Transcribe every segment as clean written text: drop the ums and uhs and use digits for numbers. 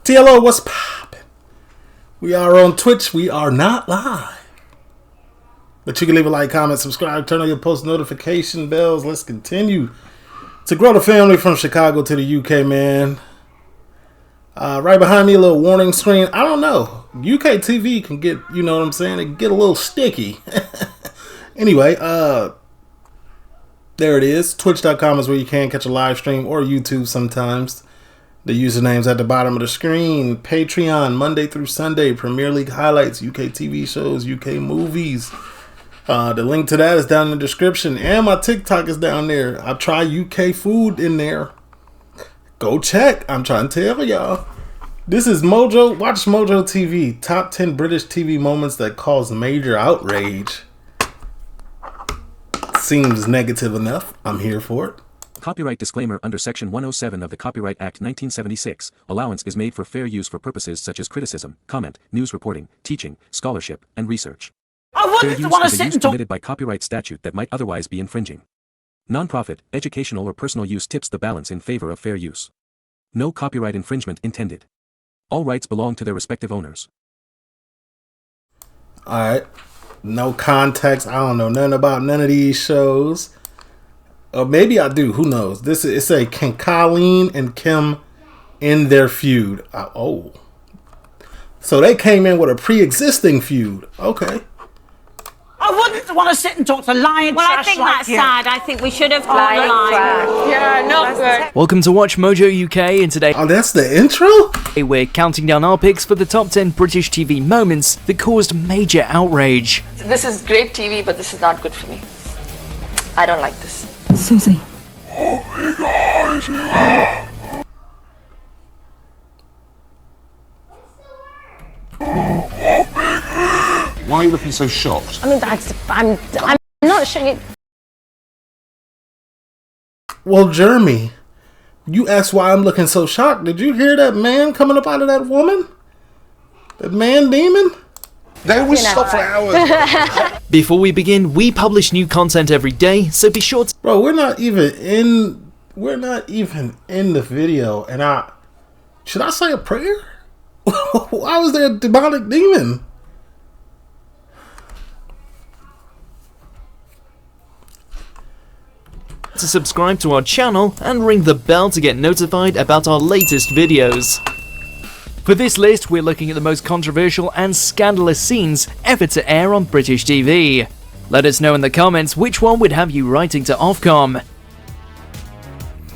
TLO, what's poppin'? We are on Twitch. We are not live. But you can leave a like, comment, subscribe, turn on your post notification bells. Let's continue to grow the family from Chicago to the UK, man. Right behind me, a little warning screen. I don't know. UK TV can get, you know what I'm saying? It can get a little sticky. Anyway, there it is. Twitch.com is where you can catch a live stream, or YouTube sometimes. The username's at the bottom of the screen. Patreon, Monday through Sunday. Premier League highlights, UK TV shows, UK movies. The link to that is down in the description. And my TikTok is down there. I try UK food in there. Go check. I'm trying to tell y'all. This is Mojo. Watch Mojo TV. Top 10 British TV moments that caused major outrage. Seems negative enough. I'm here for it. Copyright disclaimer. Under Section 107 of the Copyright Act 1976, allowance is made for fair use for purposes such as criticism, comment, news reporting, teaching, scholarship, and research. Fair use is a use permitted by copyright statute that might otherwise be infringing. Non-profit, educational or personal use tips the balance in favor of fair use. No copyright infringement intended. All rights belong to their respective owners. Alright. No context. I don't know nothing about none of these shows. Or maybe I do. Who knows? It's a can Colleen and Kim end their feud? Oh. So they came in with a pre-existing feud. Okay. I wouldn't want to sit and talk to lying Well, trash I think like that's you. sad. I think we should have drawn the line. Yeah, not good. Welcome to Watch Mojo UK, and today Oh, that's the intro? we're counting down our picks for the top 10 British TV moments that caused major outrage. This is great TV, but this is not good for me. I don't like this. Susie. Why are you looking so shocked? I mean, I'm not showing it. Well, Jeremy, you asked why I'm looking so shocked. Did you hear that man coming up out of that woman? That man demon? They always stop for hours. Before we begin, we publish new content every day, so be sure to... Bro, we're not even in the video, and should I say a prayer? Why was there a demonic demon? to subscribe to our channel and ring the bell to get notified about our latest videos. For this list, we're looking at the most controversial and scandalous scenes ever to air on British TV. Let us know in the comments which one would have you writing to Ofcom.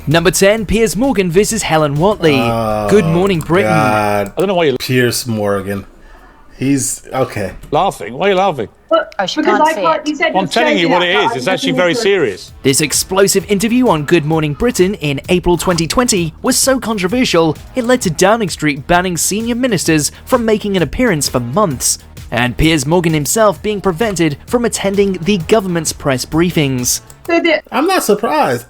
Number 10, Piers Morgan vs Helen Whatley. Good Morning Britain. God. I don't know why you're Piers Morgan. He's okay. laughing. Why are you laughing? You said I'm telling you what it is. It's actually very serious. This explosive interview on Good Morning Britain in April 2020 was so controversial, it led to Downing Street banning senior ministers from making an appearance for months, and Piers Morgan himself being prevented from attending the government's press briefings. I'm not surprised.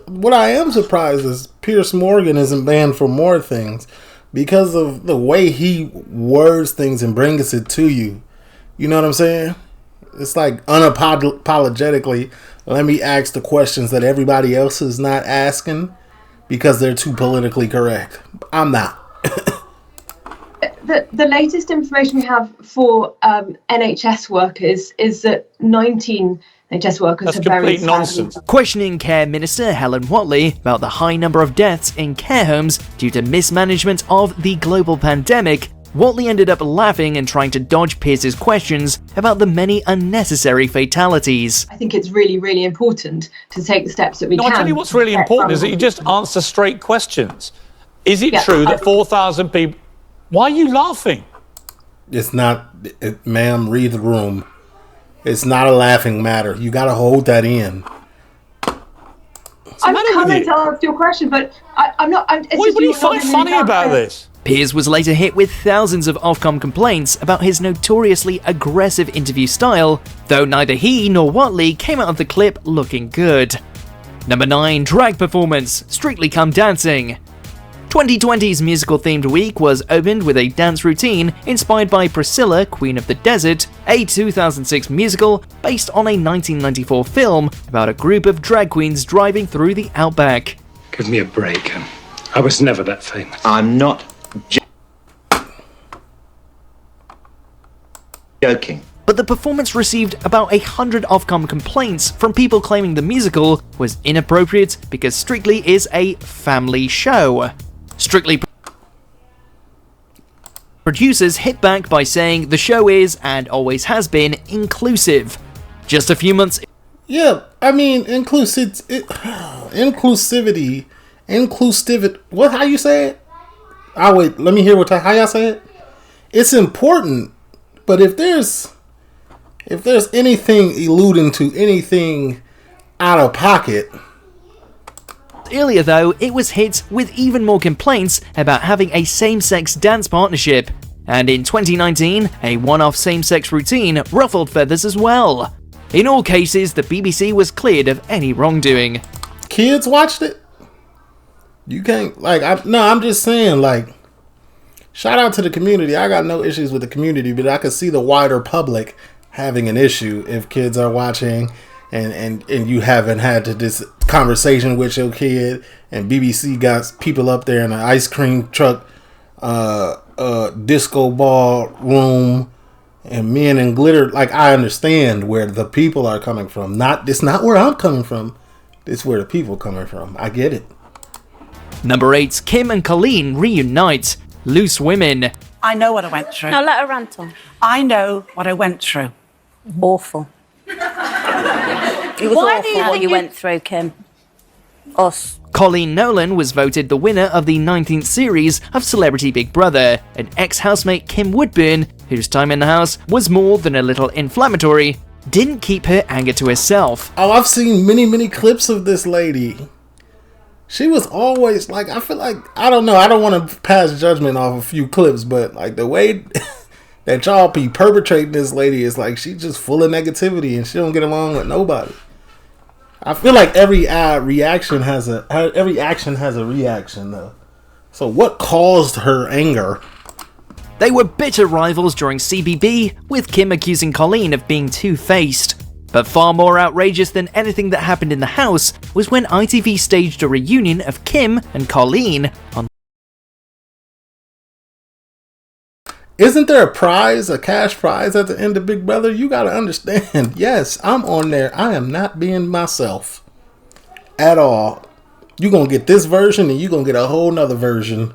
What I am surprised is Piers Morgan isn't banned for more things because of the way he words things and brings it to you. You know what I'm saying? It's like unapologetically, let me ask the questions that everybody else is not asking because they're too politically correct. I'm not. The latest information we have for NHS workers is that 19 NHS workers That's have very complete nonsense. Questioning Care Minister Helen Whatley about the high number of deaths in care homes due to mismanagement of the global pandemic, Whatley ended up laughing and trying to dodge Piers's questions about the many unnecessary fatalities. I think it's really, really important to take the steps that we No, can. I tell you what's really important is that you just answer straight questions. Is it true that 4,000 people... Why are you laughing? It's not, ma'am, read the room. It's not a laughing matter. You got to hold that in. I'm coming to answer your question, but I'm not... What do you find funny about this? Piers was later hit with thousands of Ofcom complaints about his notoriously aggressive interview style, though neither he nor Whatley came out of the clip looking good. Number 9, drag performance, Strictly Come Dancing. 2020's musical-themed week was opened with a dance routine inspired by Priscilla, Queen of the Desert, a 2006 musical based on a 1994 film about a group of drag queens driving through the outback. Give me a break. I was never that famous. I'm not... Joking. But the performance received about 100 Ofcom complaints from people claiming the musical was inappropriate because Strictly is a family show. Strictly producers hit back by saying the show is, and always has been, inclusive. Just a few months... Yeah, I mean, inclusivity, what, how you say it? Wait, let me hear how y'all say it. It's important, but if there's anything alluding to anything out of pocket... Earlier though, it was hit with even more complaints about having a same-sex dance partnership. And in 2019, a one-off same-sex routine ruffled feathers as well. In all cases, the BBC was cleared of any wrongdoing. Kids watched it? You can't, I'm just saying, shout out to the community. I got no issues with the community, but I could see the wider public having an issue if kids are watching and you haven't had this conversation with your kid, and BBC got people up there in an ice cream truck, disco ball room, and men in glitter. I understand where the people are coming from. It's not where I'm coming from. It's where the people coming from. I get it. Number 8, Kim and Colleen reunite. Loose Women. I know what I went through. No, let her rant on. I know what I went through. Awful. It was awful what you went through, Kim. Us. Colleen Nolan was voted the winner of the 19th series of Celebrity Big Brother, and ex-housemate Kim Woodburn, whose time in the house was more than a little inflammatory, didn't keep her anger to herself. Oh, I've seen many clips of this lady. She was always, I feel like, I don't know, I don't want to pass judgment off a few clips, but, the way that y'all be perpetrating this lady is, she's just full of negativity, and she don't get along with nobody. I feel like every action has a reaction, though. So what caused her anger? They were bitter rivals during CBB, with Kim accusing Colleen of being two-faced. But far more outrageous than anything that happened in the house was when ITV staged a reunion of Kim and Colleen on... Isn't there a cash prize at the end of Big Brother? You gotta understand. Yes, I'm on there. I am not being myself at all. You gonna get this version and you gonna get a whole nother version.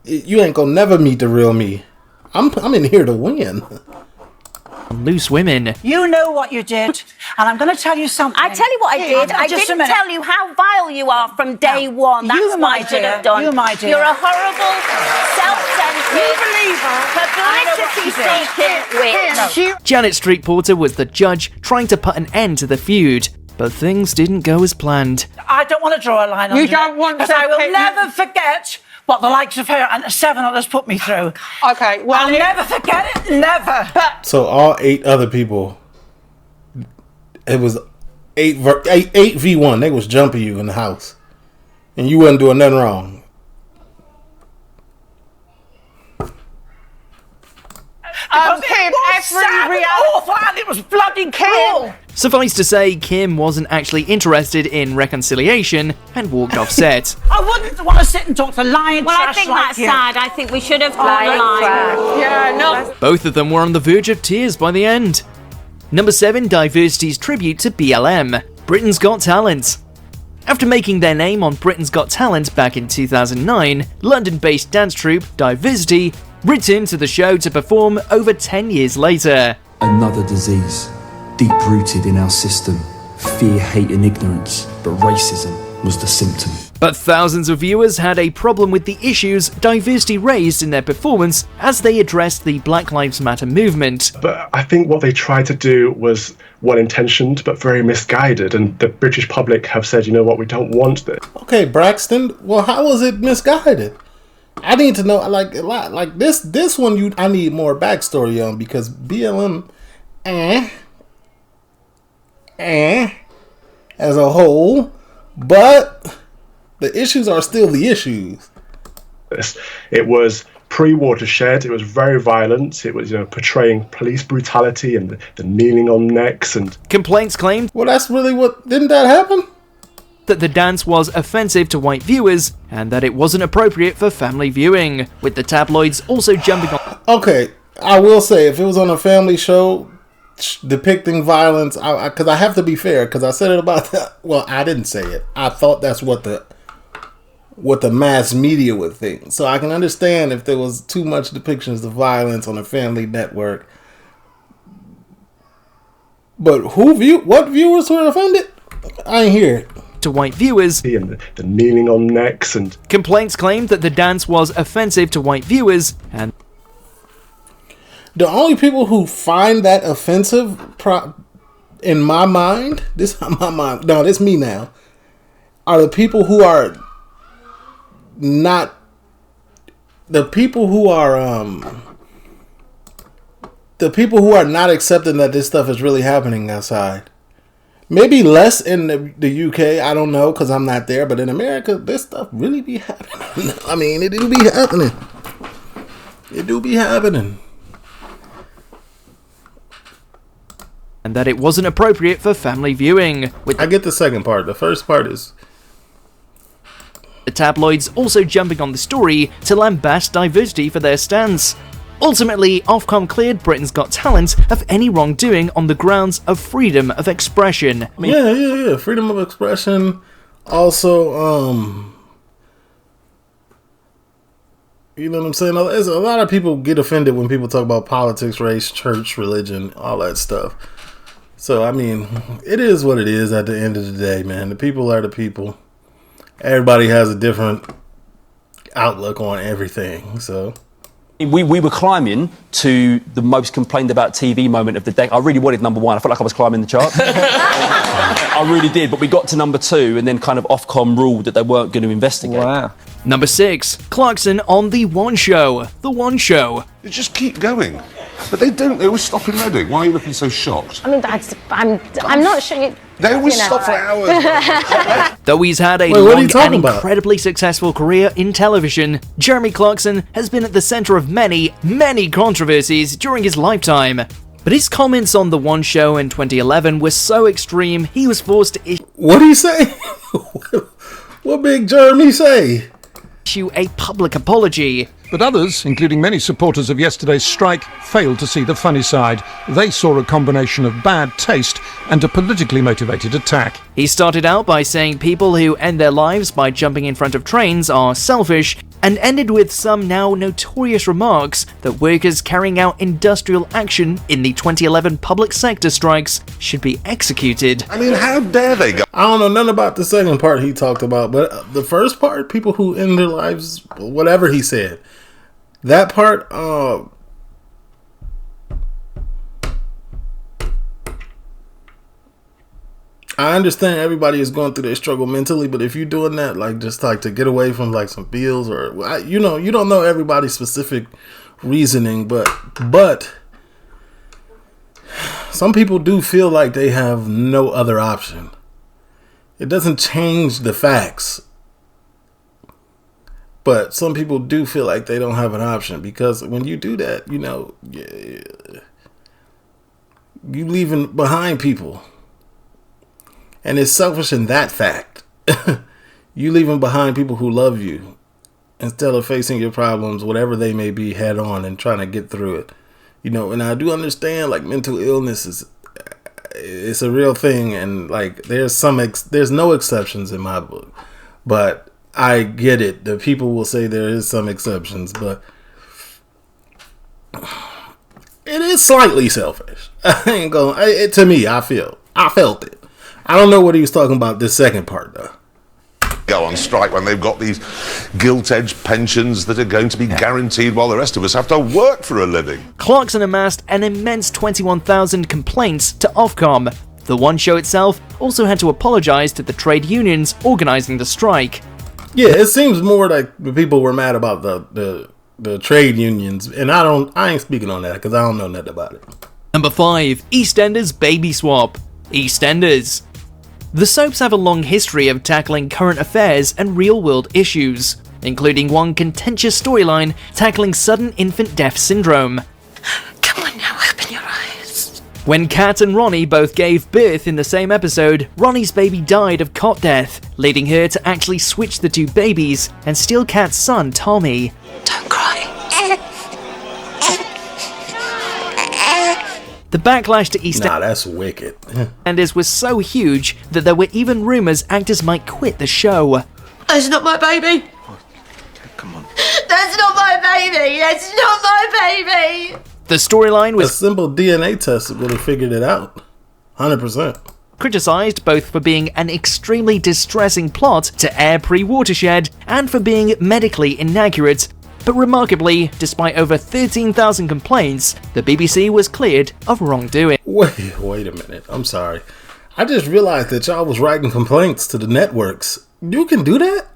You ain't gonna never meet the real me. I'm in here to win. Loose Women. You know what you did, and I'm going to tell you something. I tell you what I did. I didn't tell you how vile you are from day one. That's what I should have done. You, my dear. You're a horrible, self-centered, publicity-seeking witch. Janet Street Porter was the judge trying to put an end to the feud, but things didn't go as planned. I don't want to draw a line on you. Don't want to. I will never forget what the likes of her and the 7 others put me through. Okay, well... I'll never forget it, never. So all 8 other people, it was 8v1. They was jumping you in the house. And you wasn't doing nothing wrong. Kim, awful, and it was bloody cruel. Suffice to say, Kim wasn't actually interested in reconciliation and walked off set. I wouldn't want to sit and talk to lying Well, trash I think like that's you. sad. I think we should have drawn a line. Yeah, no. Both of them were on the verge of tears by the end. Number 7, Diversity's tribute to BLM, Britain's Got Talent. After making their name on Britain's Got Talent back in 2009, London-based dance troupe Diversity returned to the show to perform over 10 years later. Another disease, deep-rooted in our system. Fear, hate and ignorance, but racism was the symptom. But thousands of viewers had a problem with the issues Diversity raised in their performance as they addressed the Black Lives Matter movement. But I think what they tried to do was well-intentioned but very misguided, and the British public have said, you know what, we don't want this. Okay, Braxton, well, how was it misguided? I need to know, this one I need more backstory on, because BLM, as a whole, but the issues are still the issues. It was pre-Watershed. It was very violent. It was, portraying police brutality and the kneeling on necks and... Complaints claimed... Well, that's really what... Didn't that happen? That the dance was offensive to white viewers and that it wasn't appropriate for family viewing, with the tabloids also jumping on... Okay, I will say, if it was on a family show depicting violence, because I have to be fair, because I said it about that. Well, I didn't say it. I thought that's what the mass media would think. So I can understand if there was too much depictions of violence on a family network. But what viewers were offended? I ain't hear it. To white viewers, and the kneeling on necks, and complaints claimed that the dance was offensive to white viewers, and the only people who find that offensive, in my mind, this is me now, are the people who are not, the people who are not accepting that this stuff is really happening outside. Maybe less in the UK, I don't know, because I'm not there, but in America, this stuff really be happening. I mean, it do be happening. It do be happening. And that it wasn't appropriate for family viewing. I get the second part. The first part is the tabloids also jumping on the story to lambast diversity for their stance. Ultimately, Ofcom cleared Britain's Got Talent of any wrongdoing on the grounds of freedom of expression. Yeah. Freedom of expression. Also, you know what I'm saying? There's a lot of people get offended when people talk about politics, race, church, religion, all that stuff. So, I mean, it is what it is at the end of the day, man. The people are the people. Everybody has a different outlook on everything, so... We were climbing to the most complained about TV moment of the day. I really wanted number one. I felt like I was climbing the chart. I really did, but we got to number two and then kind of Ofcom ruled that they weren't going to investigate. Wow. Number 6, Clarkson on The One Show. The One Show. They just keep going. But they don't. They always stop in Reading. Why are you looking so shocked? I mean, I'm not sure you... They always stop for hours. Though he's had a long and incredibly successful career in television, Jeremy Clarkson has been at the centre of many, many controversies during his lifetime. But his comments on The One Show in 2011 were so extreme, he was forced to issue... What'd he say? What Big Jeremy say? ...issue a public apology. But others, including many supporters of yesterday's strike, failed to see the funny side. They saw a combination of bad taste and a politically motivated attack. He started out by saying people who end their lives by jumping in front of trains are selfish, and ended with some now notorious remarks that workers carrying out industrial action in the 2011 public sector strikes should be executed. I mean, how dare they go? I don't know nothing about the second part he talked about, but the first part, people who end their lives, whatever he said, that part, I understand everybody is going through their struggle mentally, but if you're doing that, like, just like to get away from like some bills or, you know, you don't know everybody's specific reasoning, but some people do feel like they have no other option. It doesn't change the facts. But some people do feel like they don't have an option, because when you do that, you know, you leaving behind people. And it's selfish in that fact. You leaving behind people who love you instead of facing your problems, whatever they may be, head on and trying to get through it. You know, and I do understand, like, mental illness it's a real thing, and like there's no exceptions in my book. But I get it. The people will say there is some exceptions, but it is slightly selfish. I ain't going. To me, I felt it. I don't know what he was talking about this second part though. Go on strike when they've got these gilt-edged pensions that are going to be guaranteed while the rest of us have to work for a living. Clarkson amassed an immense 21,000 complaints to Ofcom. The One Show itself also had to apologise to the trade unions organising the strike. Yeah, it seems more like the people were mad about the trade unions, and I ain't speaking on that because I don't know nothing about it. Number 5, EastEnders baby swap. EastEnders. The soaps have a long history of tackling current affairs and real-world issues, including one contentious storyline tackling sudden infant death syndrome. Come on now, open your eyes. When Kat and Ronnie both gave birth in the same episode, Ronnie's baby died of cot death, leading her to actually switch the two babies and steal Kat's son, Tommy. Don't cry. The backlash to Nah, that's wicked. EastEnders was so huge that there were even rumours actors might quit the show. That's not my baby. Come on. That's not my baby. That's not my baby. The storyline was a simple DNA test would have figured it out. 100%. criticised both for being an extremely distressing plot to air pre-Watershed and for being medically inaccurate. But remarkably, despite over 13,000 complaints, the BBC was cleared of wrongdoing. Wait a minute. I'm sorry. I just realized that y'all was writing complaints to the networks. You can do that?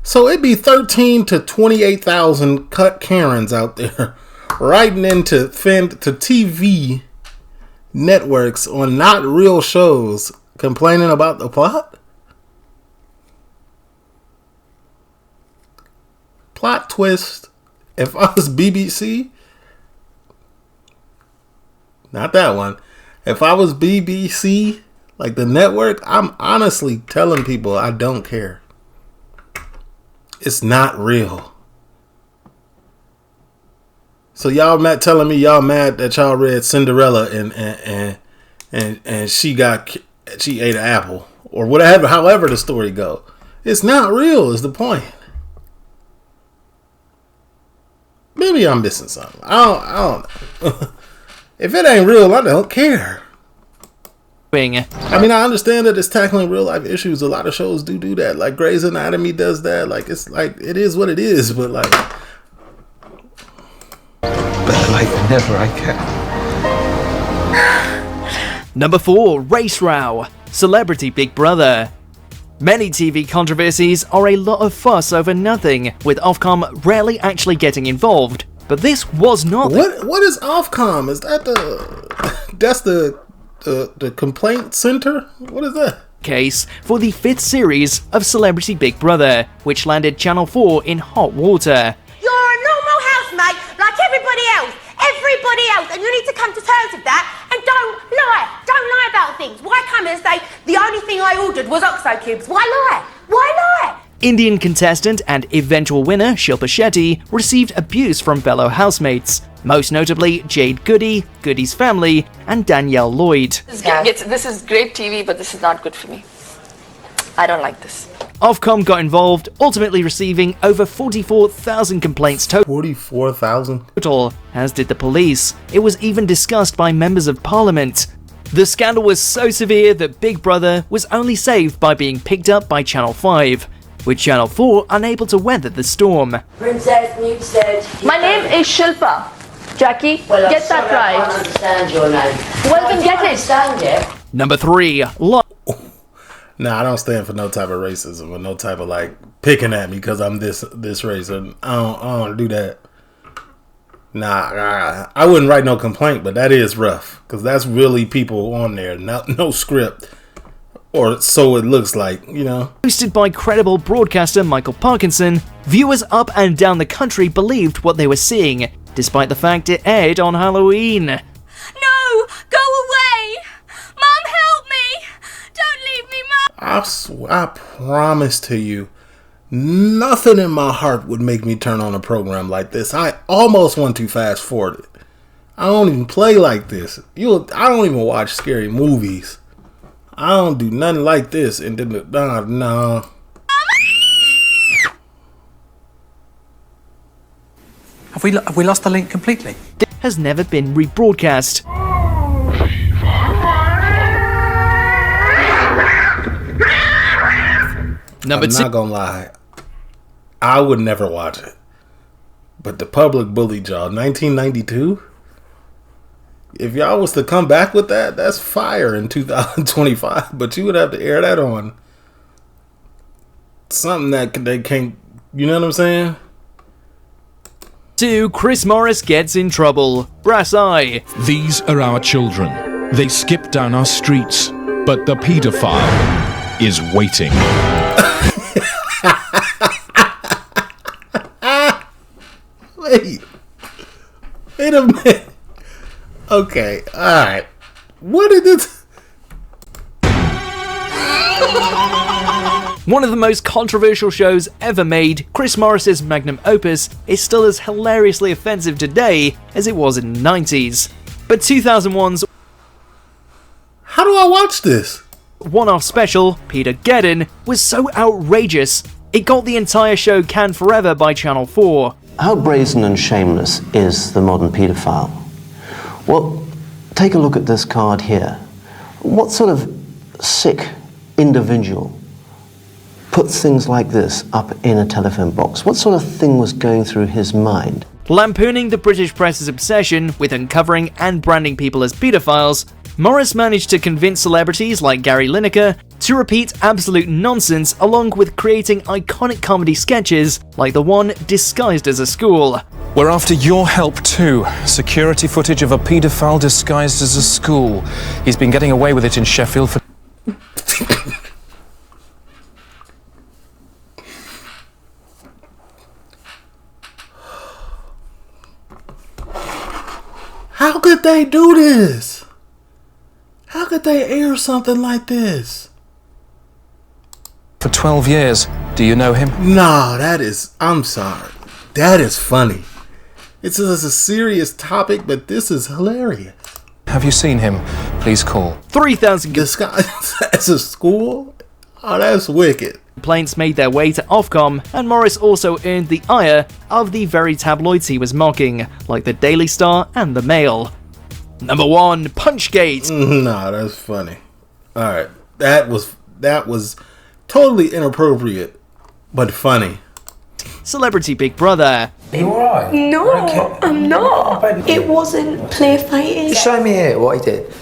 So it'd be 13 to 28,000 cut Karens out there writing into TV networks on not real shows complaining about the plot? Plot twist. If I was BBC, not that one. If I was BBC, like the network, I'm honestly telling people I don't care. It's not real. So y'all telling me y'all mad that y'all read Cinderella and she ate an apple or whatever, however the story go. It's not real is the point. Maybe I'm missing something. I don't know. If it ain't real, I don't care. I mean, I understand that it's tackling real life issues. A lot of shows do that. Like Grey's Anatomy does that. Like it's like it is what it is. But like, better late than never, I guess. Number 4, Race Row, Celebrity Big Brother. Many TV controversies are a lot of fuss over nothing, with Ofcom rarely actually getting involved. But this was not. What is Ofcom? Is that the complaint center? What is that? Case for the 5th series of Celebrity Big Brother, which landed Channel 4 in hot water. You're a normal housemate like everybody else, and you need to come to terms with that and don't lie about things. Why come and say the only thing I ordered was OXO cubes? Why lie? Indian contestant and eventual winner Shilpa Shetty received abuse from fellow housemates, most notably Jade Goody, Goody's family, and Danielle Lloyd. This is great TV, but this is not good for me. I don't like this. Ofcom got involved, ultimately receiving over 44,000 complaints total. 44,000? Total, as did the police. It was even discussed by members of parliament. The scandal was so severe that Big Brother was only saved by being picked up by Channel 5, with Channel 4 unable to weather the storm. Princess, you said... My name is Shilpa. Jackie, well, get that right. I can't understand your name. Well, then get it. Understand it. Number 3, Nah, I don't stand for no type of racism or no type of like picking at me because I'm this race. I don't do that. Nah, I wouldn't write no complaint, but that is rough because that's really people on there, no script, or so it looks like, you know. Hosted by credible broadcaster Michael Parkinson, viewers up and down the country believed what they were seeing, despite the fact it aired on Halloween. No, go away. Mom, help me. Don't leave me, Mom. I promise to you, nothing in my heart would make me turn on a program like this. I almost want to fast forward it. I don't even play like this. I don't even watch scary movies. I don't do nothing like this. And then no. Have we lost the link completely? Has never been rebroadcast. Number 2. I'm not gonna lie, I would never watch it, but the public bullied y'all. 1992. If y'all was to come back with that, that's fire in 2025. But you would have to air that on something that they can't. You know what I'm saying? 2. Chris Morris gets in trouble. Brass eye. These are our children. They skip down our streets, but the paedophile is waiting. Wait a minute. Okay, alright. What did this... One of the most controversial shows ever made, Chris Morris's magnum opus is still as hilariously offensive today as it was in the 90s. But 2001's How do I watch this? one-off special, Peter Geddon, was so outrageous, it got the entire show canned forever by Channel 4. How brazen and shameless is the modern paedophile? Well, take a look at this card here. What sort of sick individual puts things like this up in a telephone box? What sort of thing was going through his mind? Lampooning the British press's obsession with uncovering and branding people as paedophiles, Morris managed to convince celebrities like Gary Lineker to repeat absolute nonsense along with creating iconic comedy sketches like the one disguised as a school. We're after your help too. Security footage of a paedophile disguised as a school. He's been getting away with it in Sheffield for... How could they do this? How could they air something like this? For 12 years. Do you know him? No, I'm sorry. That is funny. It's a serious topic, but this is hilarious. Have you seen him? Please call. 3,000 disguised as a school? Oh, that's wicked. Complaints made their way to Ofcom, and Morris also earned the ire of the very tabloids he was mocking, like the Daily Star and the Mail. Number 1, Punchgate. Nah, that's funny. Alright, that was totally inappropriate, but funny. Celebrity Big Brother. Are you alright? No, I'm not. It wasn't play fighting. Show me here what he did.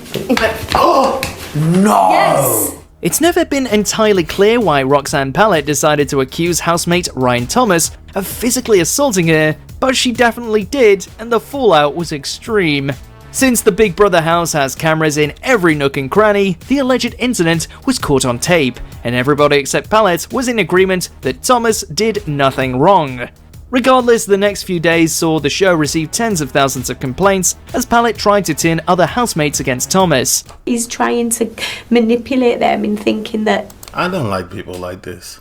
Oh! No! Yes! It's never been entirely clear why Roxanne Pallett decided to accuse housemate Ryan Thomas of physically assaulting her, but she definitely did, and the fallout was extreme. Since the Big Brother house has cameras in every nook and cranny, the alleged incident was caught on tape, and everybody except Pallett was in agreement that Thomas did nothing wrong. Regardless, the next few days saw the show receive tens of thousands of complaints as Pallett tried to turn other housemates against Thomas. He's trying to manipulate them in thinking that... I don't like people like this.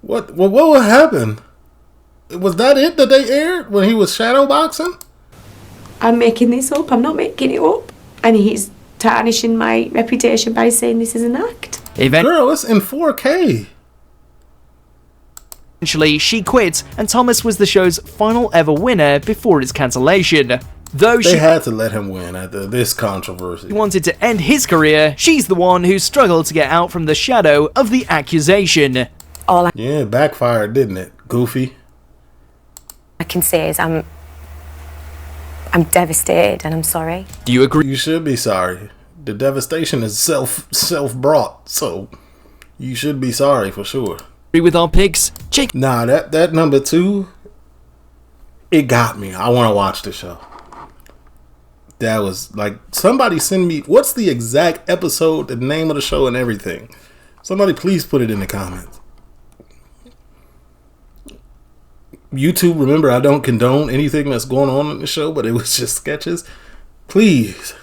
What would happen? Was that it that they aired when he was shadowboxing? I'm making this up, I'm not making it up. And he's tarnishing my reputation by saying this is an act. Girl, it's in 4K. Eventually, she quit, and Thomas was the show's final ever winner before its cancellation. Though they had to let him win after this controversy. She wanted to end his career, she's the one who struggled to get out from the shadow of the accusation. Yeah, it backfired, didn't it? Goofy. I can say is I'm devastated and I'm sorry. Do you agree? You should be sorry. The devastation is self-brought, so you should be sorry for sure. Agree with our picks? Nah, that number 2, it got me. I want to watch the show. That was like, somebody send me, what's the exact episode, the name of the show and everything. Somebody please put it in the comments. YouTube, remember, I don't condone anything that's going on in the show, but it was just sketches. Please.